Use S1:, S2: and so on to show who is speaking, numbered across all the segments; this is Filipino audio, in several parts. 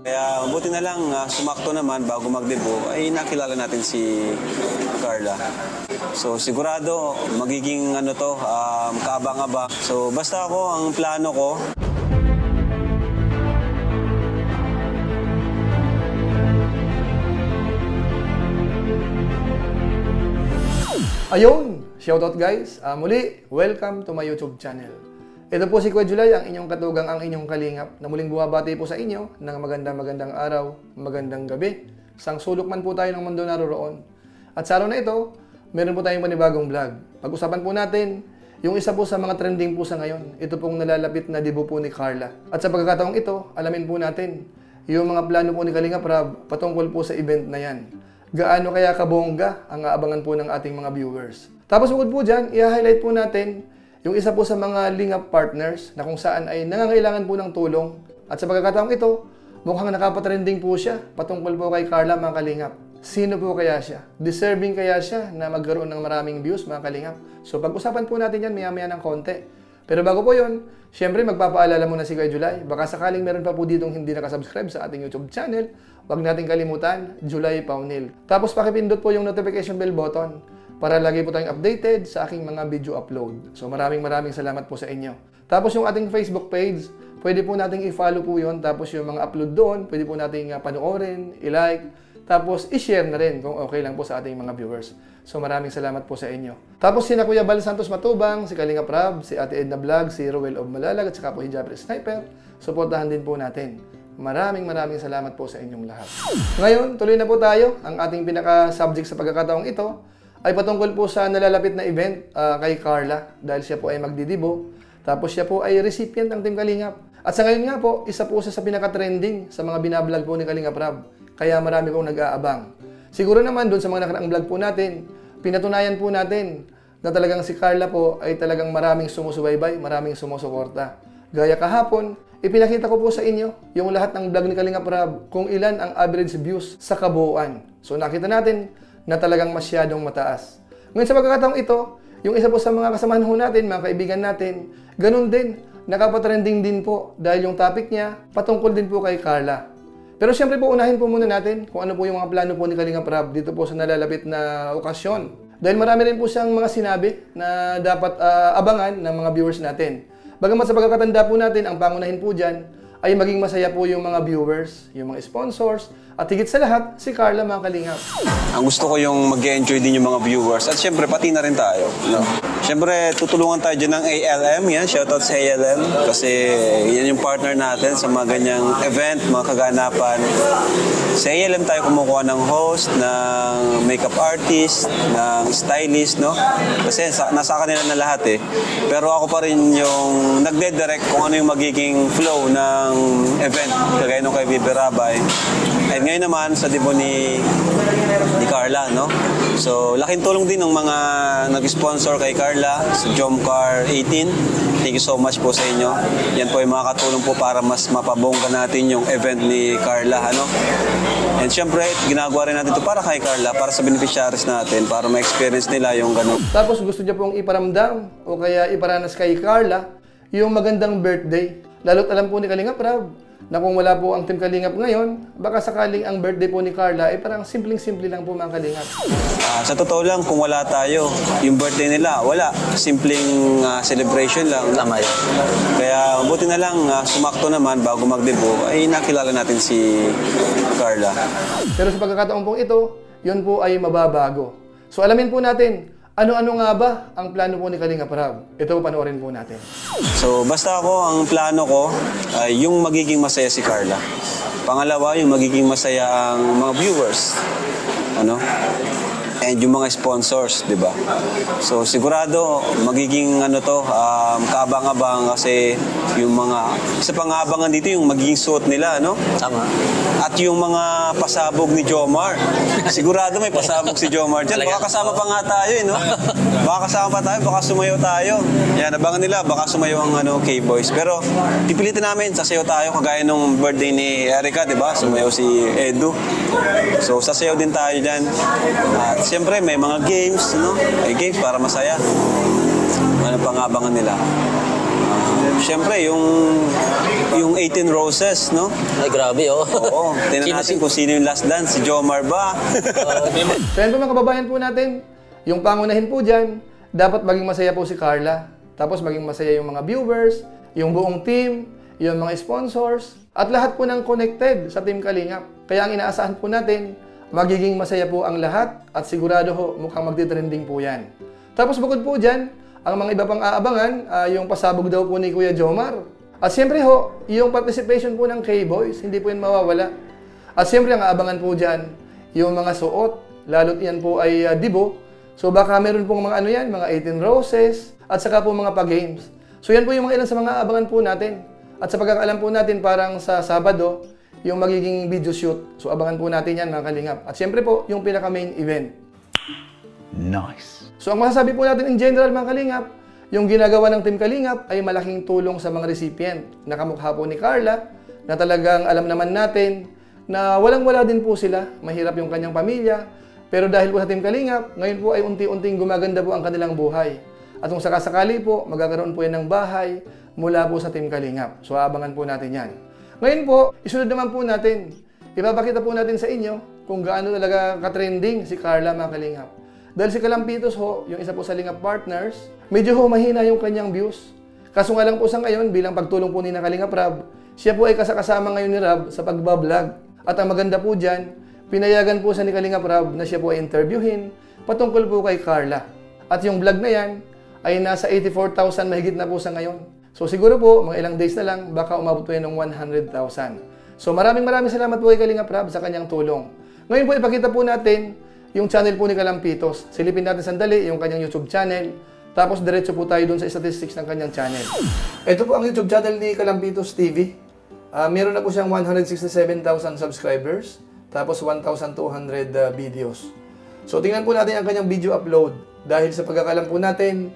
S1: Kaya mabuti na lang, sumakto naman bago mag-debut, ay nakilala natin si Carla. So sigurado magiging kaabang-abang. So basta ako, ang plano ko,
S2: Ayun! Shoutout guys! Muli, welcome to my YouTube channel. Ito po si Kuya Julay, ang inyong katugang, ang inyong kalingap, na muling bumabati po sa inyo ng magandang araw, magandang gabi. Sang sulok man po tayo ng mundo naroroon. At sa araw na ito, meron po tayong panibagong vlog. Pag-usapan po natin yung isa po sa mga trending po sa ngayon. Ito pong nalalapit na debut po ni Carla. At sa pagkakataong ito, alamin po natin yung mga plano po ni Kalingap Rab patungkol po sa event na yan. Gaano kaya kabongga ang aabangan po ng ating mga viewers. Tapos bukod po dyan, i-highlight po natin yung isa po sa mga Lingap partners na kung saan ay nangangailangan po ng tulong. At sa pagkakataong ito, mukhang nakapatrending po siya patungkol po kay Carla, mga Kalingap. Sino po kaya siya? Deserving kaya siya na magkaroon ng maraming views, mga Kalingap? So pag-usapan po natin yan maya-maya ng konti. Pero bago po yun, syempre magpapaalala muna si Kuya Julay. Baka sakaling meron pa po ditong hindi nakasubscribe sa ating YouTube channel, huwag nating kalimutan, Julay Paunil. Tapos pakipindot po yung notification bell button para lagi po tayong updated sa aking mga video upload. So maraming salamat po sa inyo. Tapos yung ating Facebook page, pwede po nating i-follow po yun. Tapos yung mga upload doon, pwede po nating panoorin, i-like, tapos i-share na rin kung okay lang po sa ating mga viewers. So maraming salamat po sa inyo. Tapos si Kuya Bal Santos Matubang, si Kalingap Rab, si Ate Edna Vlog, si Roel of Malalag, at saka po Hijaber Sniper, suportahan din po natin. Maraming salamat po sa inyong lahat. Ngayon, tuloy na po tayo. Ang ating pinaka-subject sa pagkakataong ito ay patungkol po sa nalalapit na event kay Carla dahil siya po ay magdidibo. Tapos siya po ay recipient ng Team Kalingap. At sa ngayon nga po, isa po sa pinaka-trending sa mga binablog po ni Kalingap Rab. Kaya marami pong nag-aabang. Siguro naman doon sa mga nakaraang vlog po natin, pinatunayan po natin na talagang si Carla po ay talagang maraming sumusubaybay, maraming sumusuporta. Gaya kahapon, ipinakita ko po sa inyo yung lahat ng vlog ni Kalingap Rab kung ilan ang average views sa kabuuan. So nakita natin na talagang masyadong mataas. Ngayon sa pagkakataong ito, yung isa po sa mga kasamahan ho natin, mga kaibigan natin, ganun din, nakapatrending din po dahil yung topic niya patungkol din po kay Carla. Pero siyempre po, unahin po muna natin kung ano po yung mga plano po ni Kalingap Rab dito po sa nalalapit na okasyon. Dahil marami rin po siyang mga sinabi na dapat abangan ng mga viewers natin. Bagamat sa pagkakatanda po natin, ang pangunahin po dyan ay maging masaya po yung mga viewers, yung mga sponsors, at higit sa lahat, si Carla, mga Kalingap.
S1: ang gusto ko yung mag-enjoy din yung mga viewers. At syempre, pati na rin tayo. No? Syempre, tutulungan tayo dyan ng ALM. Yan, shoutout sa ALM. Kasi yan yung partner natin sa mga ganyang event, mga kaganapan. Sa ALM tayo kumukuha ng host, ng makeup artist, ng stylist, no? Kasi nasa kanila na lahat eh. Pero ako pa rin yung nagde-direct kung ano yung magiging flow ng event. Kagaya nung kay Bibi Rabay. And ngayon naman, sa debut ni Carla, no? So, laking tulong din ng mga nag-sponsor kay Carla sa Jomcar 18. Thank you so much po sa inyo. Yan po yung mga katulong po para mas mapabongga natin yung event ni Carla, ano? And syempre, ginagawa rin natin ito para kay Carla, para sa beneficiaries natin, para ma-experience nila yung ganun.
S2: Tapos gusto niya pong iparamdam o kaya iparanas kay Carla yung magandang birthday. Lalo't alam po ni Kalingap Rab na kung wala po ang Team Kalingap ngayon, baka sakaling ang birthday po ni Carla ay parang simpleng-simple lang po, mga Kalingap.
S1: Sa totoo lang, kung wala tayo, yung birthday nila, wala. Simpleng celebration lang.
S3: Tama yun.
S1: Kaya buti na lang, sumakto naman bago mag-debut, ay nakilala natin si Carla.
S2: Pero sa pagkakataon pong ito, yun po ay mababago. So alamin po natin, ano-ano nga ba ang plano po ni Kalingap Rab? Ito, panoorin po natin.
S1: So, basta ako, ang plano ko ay yung magiging masaya si Carla. Pangalawa, yung magiging masaya ang mga viewers. Ano? And yung mga sponsors, di ba? So, sigurado, magiging kaabang-abang kasi yung mga, isa pang abangan dito yung magiging suot nila, no?
S3: Tama.
S1: At yung mga pasabog ni Jomar. Sigurado may pasabog si Jomar dyan. Baka kasama pa nga tayo, no? Baka kasama pa tayo, baka sumayaw tayo. Yan, abangan nila, baka sumayaw ang K-Boys. Pero, pipilitin namin, sasayaw tayo, kagaya nung birthday ni Erica, di ba? Sumayaw si Edu. So, sasayaw din tayo dyan. At siyempre, may mga games, no? May games para masaya. Ano pang abangan nila? Siyempre, yung 18 Roses, no?
S3: Ay, grabe, oh.
S1: Oo, tingnan natin kung sino yung last dance. Si Jomar ba?
S2: So yan po mga kababayan po natin, yung pangunahin po dyan, dapat maging masaya po si Carla. Tapos maging masaya yung mga viewers, yung buong team, yung mga sponsors, at lahat po ng connected sa Team Kalingap. Kaya ang inaasahan po natin, magiging masaya po ang lahat at sigurado ho mukhang magtitrending po yan. Tapos bukod po dyan, ang mga iba pang aabangan, yung pasabog daw po ni Kuya Jomar. At siyempre ho, yung participation po ng K-Boys, hindi po yun mawawala. At siyempre ang aabangan po dyan, yung mga suot, lalo't yan po ay dibo. So baka meron pong mga ano yan, mga 18 Roses, at saka po mga pa-games. So yan po yung mga ilan sa mga aabangan po natin. At sa pagkakaalam po natin, parang sa Sabado, yung magiging video shoot. So abangan po natin yan mga kalingap. At siyempre po, yung pinaka-main event.
S4: Nice.
S2: So ang masasabi po natin in general mga kalingap, yung ginagawa ng Team Kalingap ay malaking tulong sa mga recipient. Nakamukha po ni Carla, na talagang alam naman natin na walang-wala din po sila. Mahirap yung kanyang pamilya. Pero dahil po sa Team Kalingap, ngayon po ay unti-unting gumaganda po ang kanilang buhay. At kung sakasakali po, magkakaroon po yan ng bahay mula po sa Team Kalingap. So abangan po natin yan. Ngayon po, isunod naman po natin. Ipapakita po natin sa inyo kung gaano talaga ka-trending si Carla mga Kalingap. Dahil si Kalampitos ho, yung isa po sa Lingap Partners, medyo ho mahina yung kanyang views. Kaso nga lang po sa ngayon, bilang pagtulong po ni na Kalingap Rab, siya po ay kasakasama ngayon ni Rab sa pagbablog. At ang maganda po dyan, pinayagan po sa ni Kalingap Rab na siya po ay interviewin patungkol po kay Carla. At yung vlog na yan ay nasa 84,000 mahigit na po sa ngayon. So siguro po, mga ilang days na lang, baka umabot po yan ng 100,000. So maraming salamat po kay Kalingap Rab sa kanyang tulong. Ngayon po, ipakita po natin yung channel po ni Kalampitos. Silipin natin sandali yung kanyang YouTube channel. Tapos diretso po tayo dun sa statistics ng kanyang channel. Ito po ang YouTube channel ni Kalampitos TV. Meron na po siyang 167,000 subscribers. Tapos 1,200 videos. So tingnan po natin ang kanyang video upload. Dahil sa pagkakalam po natin,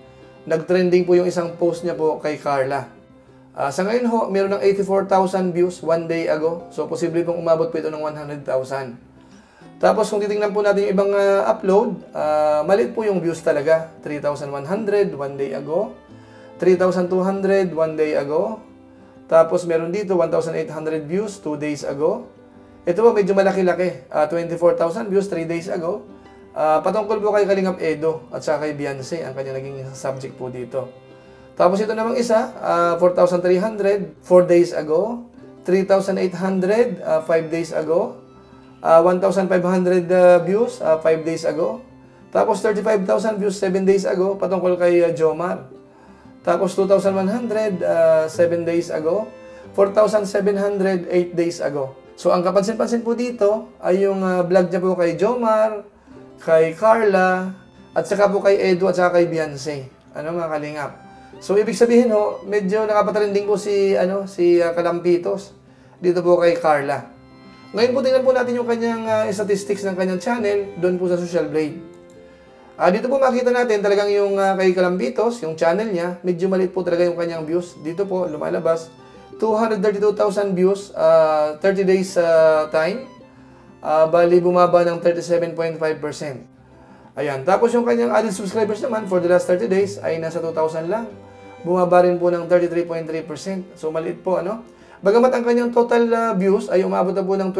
S2: nag-trending po yung isang post niya po kay Carla. Sa ngayon ho, meron ng 84,000 views one day ago. So, posible pong umabot po ito ng 100,000. Tapos, kung titingnan po natin yung ibang upload, maliit po yung views talaga. 3,100 one day ago. 3,200 one day ago. Tapos, meron dito 1,800 views 2 days ago. Ito po, medyo malaki-laki. 24,000 views 3 days ago. Patungkol po kay Kalingap Edo at saka kay Beyonce, ang kanya naging subject po dito. Tapos ito namang isa, 4,300, 4 days ago. 3,800, 5 days ago. 1,500 views, 5 days ago. Tapos 35,000 views, 7 days ago, patungkol kay Jomar. Tapos 2,100, 7 days ago. 4,700, 8 days ago. So ang kapansin-pansin po dito ay yung vlog niya po kay Jomar, kay Carla, at saka po kay Edo at saka kay Beyonce. Ano mga kalingap? So ibig sabihin ho, medyo nakapatrending po si Kalampitos dito po kay Carla. Ngayon po tingnan po natin yung kanyang statistics ng kanyang channel doon po sa Social Blade. Dito po makita natin talagang yung kay Kalampitos, yung channel niya, medyo maliit po talaga yung kanyang views. Dito po lumalabas 232,000 views 30 days time. Bali bumaba ng 37.5%. Ayan. Tapos yung kanyang added subscribers naman for the last 30 days ay nasa 2,000 lang. Bumaba rin po ng 33.3%. So maliit po, ano? Bagamat ang kanyang total views ay umabot na po ng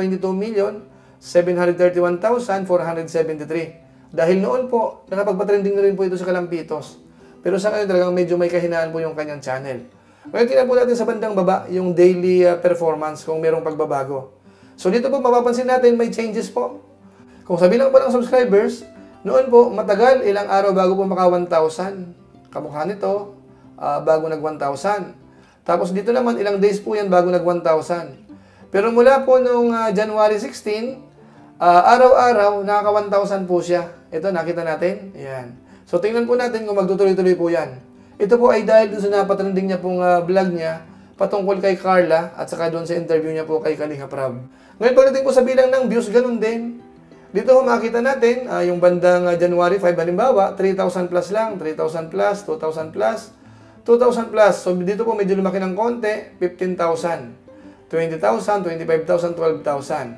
S2: 22,731,473. Dahil noon po, nakapagpatrending na rin po ito sa Kalampitos. Pero sa ngayon talagang medyo may kahinaan po yung kanyang channel. Ngayon tingnan po natin sa bandang baba yung daily performance kung merong pagbabago. So dito po mapapansin natin may changes po. Kung sa bilang po ng subscribers, noon po matagal ilang araw bago po maka 1,000. Kamukha nito, bago nag 1,000. Tapos dito naman ilang days po yan bago nag 1,000. Pero mula po nung January 16, araw-araw nakaka 1,000 po siya. Ito nakita natin. Ayan. So tingnan po natin kung magtutuloy-tuloy po yan. Ito po ay dahil doon sa napatrending niya pong vlog niya patungkol kay Carla at saka doon sa interview niya po kay Kalingap Rab. Ngayon pagdating po sa bilang ng views, ganun din. Dito makita natin, yung bandang January 5, halimbawa, 3,000 plus lang, 3,000 plus, 2,000 plus, 2,000 plus. So dito po medyo lumaki ng konti, 15,000, 20,000, 25,000, 12,000,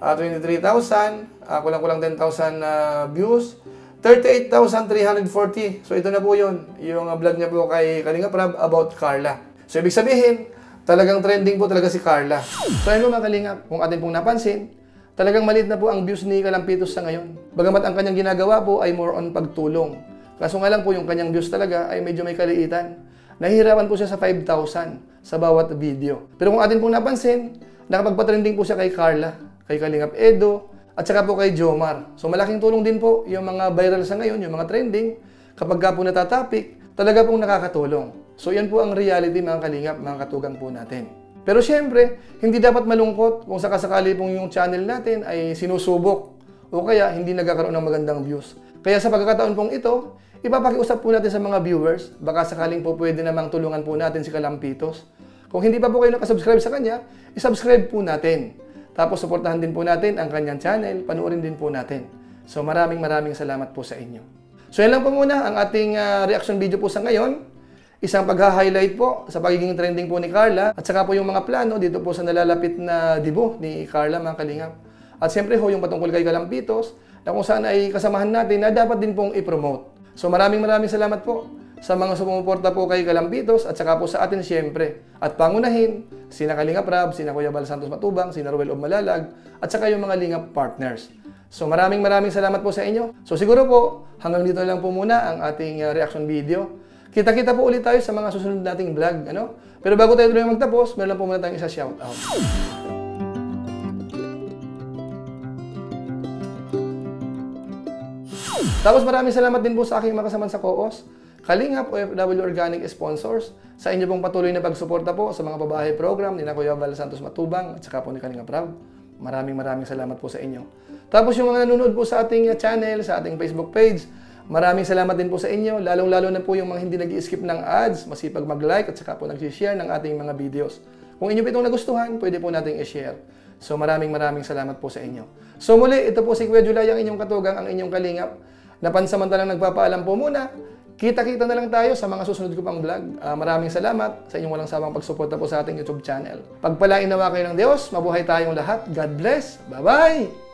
S2: 23,000, kulang-kulang 10,000 views, 38,340. So ito na po yun, yung vlog niya po kay Kalingap Rab about Carla. So, ibig sabihin, talagang trending po talaga si Carla. So, ayun po mga kalingap, kung atin pong napansin, talagang maliit na po ang views ni Kalampitos sa ngayon. Bagamat ang kanyang ginagawa po ay more on pagtulong. Kaso nga lang po yung kanyang views talaga ay medyo may kaliitan. Nahihirapan po siya sa 5,000 sa bawat video. Pero kung atin pong napansin, nakapagpatrending po siya kay Carla, kay Kalingap Edo, at saka po kay Jomar. So malaking tulong din po yung mga viral sa ngayon, yung mga trending. Kapag ka po natatopic, talaga pong nakakatulong. So yan po ang reality mga kalingap, mga katugang po natin. Pero syempre, hindi dapat malungkot kung sakasakali pong yung channel natin ay sinusubok o kaya hindi nagkakaroon ng magandang views. Kaya sa pagkakataon pong ito, ipapakiusap po natin sa mga viewers, baka sakaling po pwede namang tulungan po natin si Kalampitos. Kung hindi pa po kayo nakasubscribe sa kanya, isubscribe po natin. Tapos suportahan din po natin ang kanyang channel, panuorin din po natin. So maraming salamat po sa inyo. So yan lang po muna ang ating reaction video po sa ngayon. Isang pagha-highlight po sa pagiging trending po ni Carla at saka po yung mga plano dito po sa nalalapit na debut ni Carla mga kalingap. At siyempre ho yung patungkol kay Kalampitos na kung saan ay kasamahan natin na dapat din pong i-promote. So maraming salamat po sa mga sumuporta po kay Kalampitos at saka po sa atin siyempre. At pangunahin, sina Kalingap Rab, sina Kuya Bal Santos Matubang, sina Ruel of Malalag at saka yung mga Lingap partners. So maraming salamat po sa inyo. So siguro po hanggang dito lang po muna ang ating reaction video. Kita-kita po ulit tayo sa mga susunod nating vlog, ano? Pero bago tayo tuloy magtapos, meron lang po muna tayong isa shoutout. Tapos maraming salamat din po sa aking mga kasama sa co-host, Kalingap OFW Organic Sponsors, sa inyo pong patuloy na pagsuporta po sa mga babae program ni Kuya Bal Santos Matubang at saka po ni Kalingap Rab. Maraming salamat po sa inyo. Tapos yung mga nanonood po sa ating channel, sa ating Facebook page, maraming salamat din po sa inyo, lalong-lalo na po yung mga hindi nag-i-skip ng ads, masipag mag-like at saka po nag-share ng ating mga videos. Kung inyo po itong nagustuhan, pwede po nating i-share. So maraming salamat po sa inyo. So muli, ito po si Kuya Julay, ang inyong katugang, ang inyong kalingap, na pansamantalang nagpapaalam po muna. Kita-kita na lang tayo sa mga susunod ko pang vlog. Maraming salamat sa inyong walang sawang pagsuporta po sa ating YouTube channel. Pagpalain nawa kayo ng Diyos, mabuhay tayong lahat. God bless. Bye-bye!